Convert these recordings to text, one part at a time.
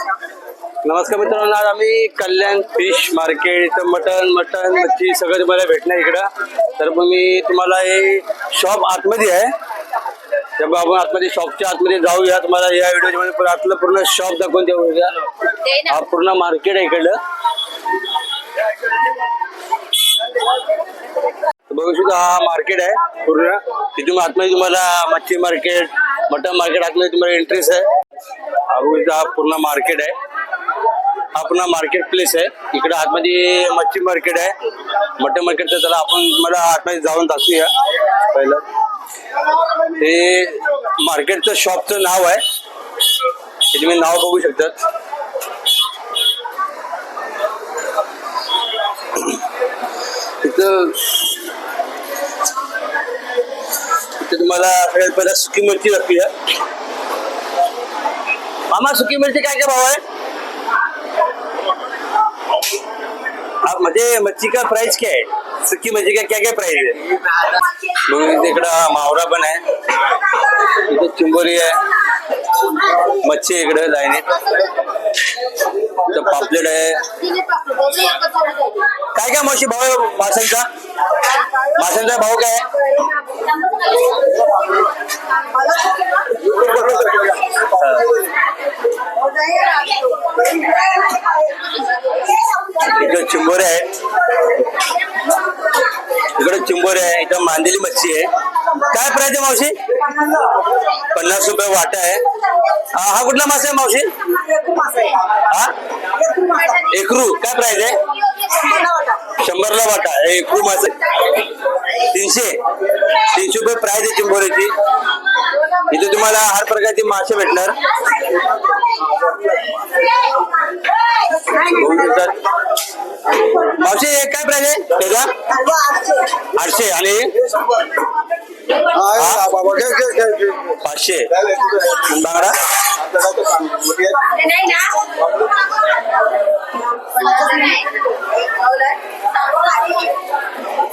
नमस्कार मित्रांनो, आज आम्ही कल्याण फिश मार्केट इथं मटन मच्छी सगळं तुम्हाला भेटणार इकडं. तर मग मी तुम्हाला हे शॉप आतमध्ये आहे, त्यामुळे आपण आतमध्ये शॉपच्या आतमध्ये जाऊया. तुम्हाला या व्हिडिओमध्ये आतलं पूर्ण शॉप दाखवून देऊया. हा पूर्ण मार्केट आहे इकडलं. बघू शकता हा मार्केट आहे पूर्ण. तिथून आतमध्ये तुम्हाला मच्छी मार्केट मटन मार्केट आतमध्ये तुम्हाला एंट्रीस आहे. हा पूर्ण मार्केट आहे. हा पुन्हा मार्केट प्लेस आहे. इकडे आतमध्ये मच्छी मार्केट आहे, मटन मार्केट. तर त्याला आपण मला आतमध्ये जाऊन दाखवूया. पहिलं हे मार्केटचं शॉपचं नाव आहे, हे तुम्ही नाव बघू शकतात. इथं तुम्हाला सगळ्यात पहिला सुकी मिरची दाखवूया. मामा, सुकी मिरची काय काय भाव आहे? म्हणजे मच्छी का प्राइस क्या है? सुकी मच्छी का क्या क्या प्राइस है? इकडं मावरा पण आहे, इथे चिंबोरी आहे, मच्छी इकडे लाईनीत, पापलेट आहे. काय काय मावशी भाव आहे माशांचा? माशांचा भाव काय आहे? इकडे चिंबोरे आहेत, इकडे चिंबोरे आहे. इथं मांदेली मच्छी आहे. काय प्राइस आहे मावशी? 50 रुपये वाटा आहे. हा कुठला मासा आहे मावशी? हा एकरू. काय प्राइस आहे? 100ला वाटा. एकरू मासा 300 रुपये प्राइस आहे चिंबोरीची. इथे तुम्हाला हर प्रकारचे मासे भेटणार. मावशी काय प्राइस आहे त्याचा? 800. आणि 500. बांगडा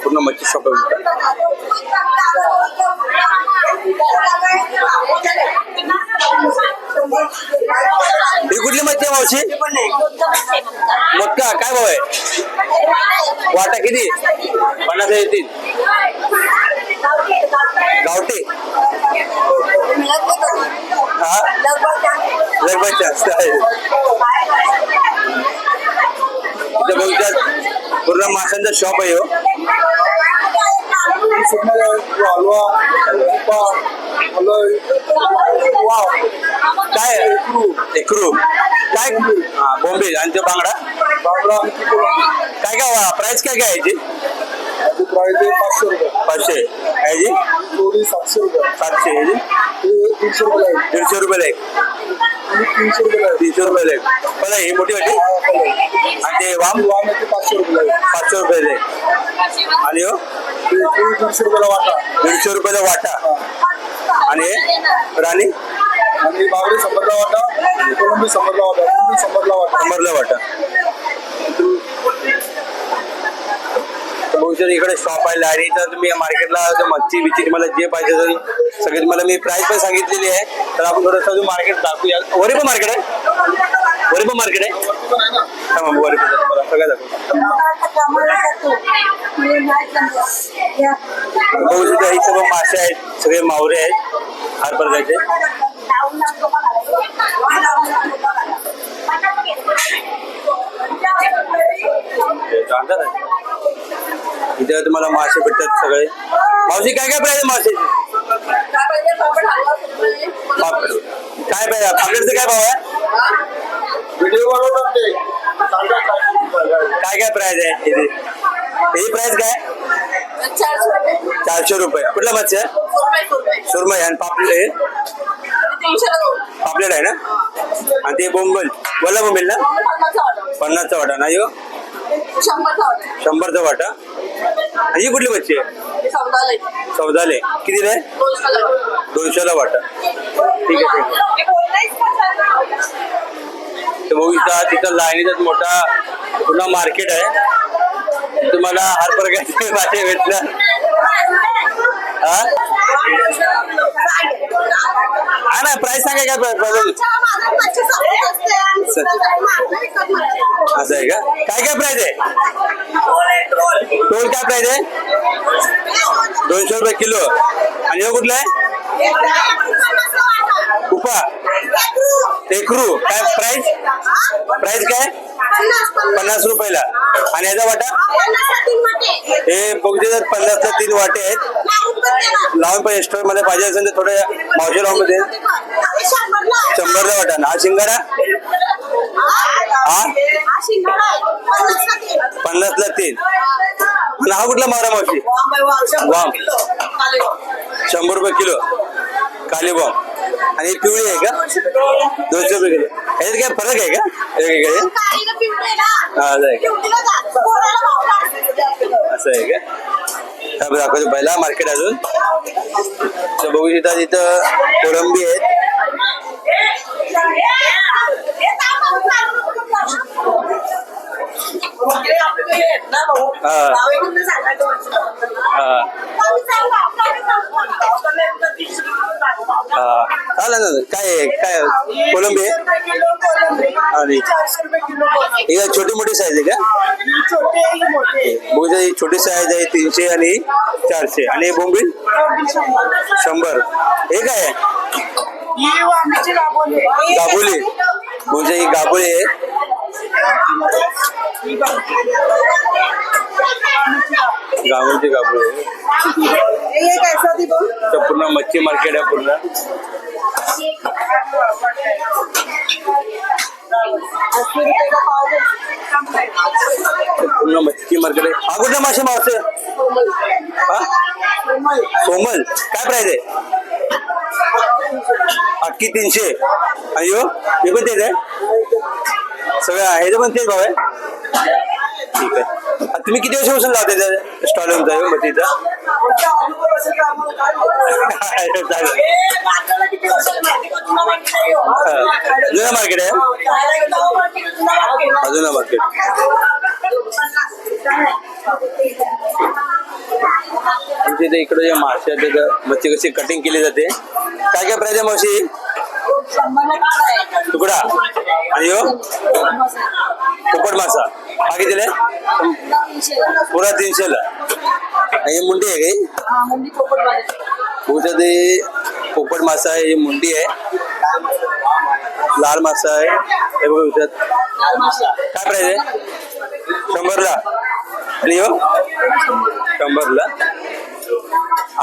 पूर्ण मच्छी शॉप आहे. ही कुठली मच्छी आहे मावशी? मोठा काय भाव आहे? वाटा किती? 50 येतील. गावठी हा लगभग जास्त आहे. इथे बघतात पूर्ण माशांचा शॉप आहे. काय एकरू काय? बॉम्बे. आणि ते बांगडा काय काय प्राइस काय काय आहे याची? प्राइस आहे 500 रुपये. 500. याची थोडी 700 रुपये. 700. याची 300 रुपये. 150 रुपये एक. 300 रुपये. 300 रुपये एक. पण ही मोठी वाटी. आणि ते वाम 500 रुपये. 500 रुपये. आणि हो 150 रुपयाला वाटा. 150 रुपयाला वाटा. आणि राणी आणि बावरी 100ला वाटा. कोलंबी 100ला वाटा. 100ला वाटा. 100ला वाटा. इकडे शॉप आहे लारी. तर तुम्ही मार्केटला मच्छी बिच्छी तुम्हाला जे पाहिजे तरी सगळे तुम्हाला मी प्राइस पण सांगितलेली आहे. तर आपण थोडंसं मार्केट दाखवूया. वरी पण मार्केट आहे, वरी पण मार्केट आहे. वरी पण सगळं दाखवू. बघू शकता हे सगळं मासे आहेत, सगळे मावरे आहेत हर प्रकारचे. इथे तुम्हाला मासे भेटतात सगळे. मावशी काय काय प्राइस आहे मासे? काय पाहिजे पापलेटचं काय भाव आहे? काय काय प्राइस आहे इथे? ही प्राइस काय? 400 रुपये. कुठला मच्छी आहे? सुरमई. आणि पापलेट पापलेट आहे ना. आणि ते बोंबल बोला बोंबेल ना 50चा वाटा नाही हो. 100चा वाटा. ही कुठली मच्छी आहे? सौदाले. किती आहे? 200ला वाटा. ठीक आहे. तर बघू तिथं लाईनीचाच मोठा पूर्ण मार्केट आहे. तुम्हाला हर प्रकारचे मासे भेटणार. हा ना प्राइस सांगा काय? असं आहे का? काय काय प्राइस आहे? टोल काय प्राइस आहे? 200 रुपये किलो. आणि हे कुठलं आहे? उपा एकरू. काय प्राइस? प्राइस काय? 50 रुपयाला. आणि याचा वाटा हे बघू देतात 50 ला 3 वाटे आहेत. लावून पण एक्स्ट्रा मध्ये पाहिजे असेल तर थोडं मावशे लावून मध्ये 100 ला वाटा. हा शिंगाडा हा 50 ला 3. आणि हा कुठला मावरा मावशी? वाम 100 रुपये किलो काली बॉम्ब. आणि ही पिवळी आहे का? 200 रुपये किलो. ह्याच्यात काय फरक आहे का? वेगवेगळे हा असं आहे का? असं आहे का? दाखवतो पहिला मार्केट अजून तर बघू शकता तिथं कोळंबी आहेत. चालेल ना. काय आहे? काय कोळंबी आहे? आणि ही छोटी मोठी साईज आहे का? बघू ही छोटी साईज आहे 300 आणि 400. आणि बोंबील 100. हे काय आहे? गाबोली. म्हणजे ही गाबोली आहे. गावाची गाबोली आहे. तर पूर्ण मच्छी मार्केट आहे पूर्ण. पूर्ण मच्छी मार्केट आहे. हा कुठला मासे मावसे? हा सोमल. काय प्राइस आहे? अख्खी 300. अयो हे पण तेच आहे सगळं आहे. पण तेच भाव आहे. ठीक आहे. तुम्ही किती वर्षापासून लावता त्या स्टॉल मच्छीचा? जुना मार्केट आहे. अजून मार्केट आमच्या इथे इकडे जे मासे आहेत मच्छी कशी कटिंग केली जाते. काय काय प्राइस आहे मावशी? तुकडा. आणि पोपट मासा हा कितीला आहे? पुरा 300 ला. आणि मुंडी आहे काही? ते पोपट मासा आहे. ही मुंडी आहे. लाल मासा आहे. हे बघा विचार काय प्राइस आहे? 100 ला. आणि 100 ला.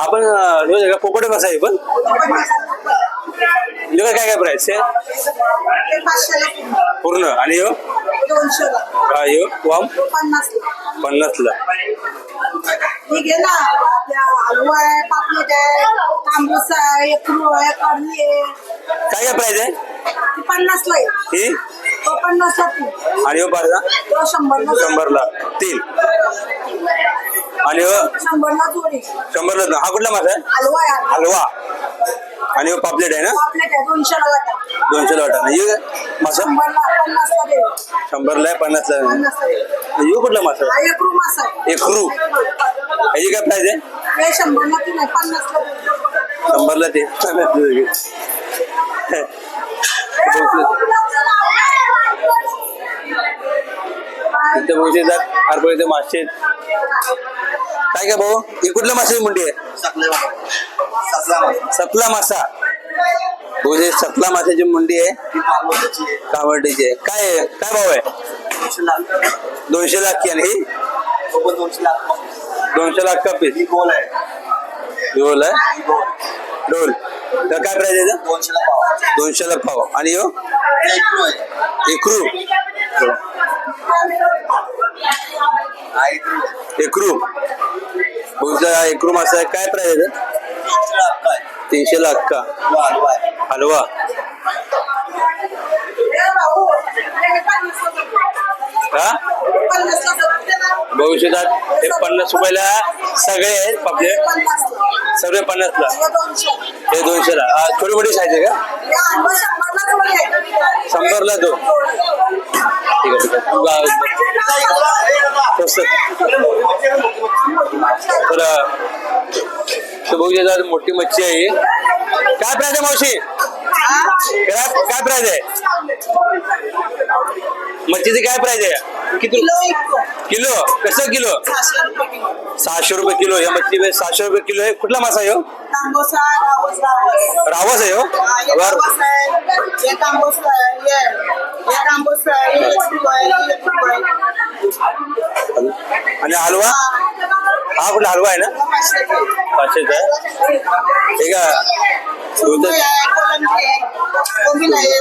आपण पोपट मासा आहे पण काय काय प्राइस आहे पूर्ण? आणि वाम 50 ला. काय काय प्राइस आहे? 50 ला. ही 50 ला. आणि 100 ला 3. आणि 100 ला जोडी. 100 ला. हा कुठला मासा आहे? हलवा. आणि पापलेट आहे ना? 200 ला वाटा. 200 ला वाटा. हे मासा 100 ला 50 ला. 100 ला 50 ला. हे कुठला मासा? एकरू मासा. एकरू. ह्याची काय प्राइस आहे? 100 ला 3 50 ला. 100 ला ते. इथे बघू शकतात हरभरा इथे मासे. काय काय भाऊ? ही कुठल्या माशाची मुंडी आहे? सतला मासा. बघू सतला माशाची मुंडी आहे. कावडीची आहे. काय काय भाव आहे? 200 लाख की. आणि ही 200 लाख का पीस. गोल आहे. डोल. तर काय प्राइस आहे? 200 ला पाव. आणि एकरू. एकरू. एकरू मासा आहे. काय प्राइस आहे? 300 लाख का. हलवा. हा बघू शकतात हे 50 रुपयाला सगळे आहेत पापलेट. सगळे 50 ला. हे 200 ला. थोडी मोठी साईज आहे का? 100 ला 2. ठीक आहे. तर बघू शकतात मोठी मच्छी आहे. काय प्राइस आहे मावशी? काय प्राइस आहे? मच्छीची काय प्राइस आहे किती किलो एक किलो कसं किलो 600 रुपये किलो 600 रुपये किलो या मच्छी 600 रुपये किलो आहे कुठला मासा आहे हो तांबोसा रावस रावस आहे हो ये बर रावस है ये तांबोस है ये तांबोस है ये 1 किलो है ये 1 किलो है आणि हलवा हा कुठला हलवा आहे ना 500 रुपये 500 आहे ठीक आहे कोलंबी आहे कोलंबी आहे कोंबी आहे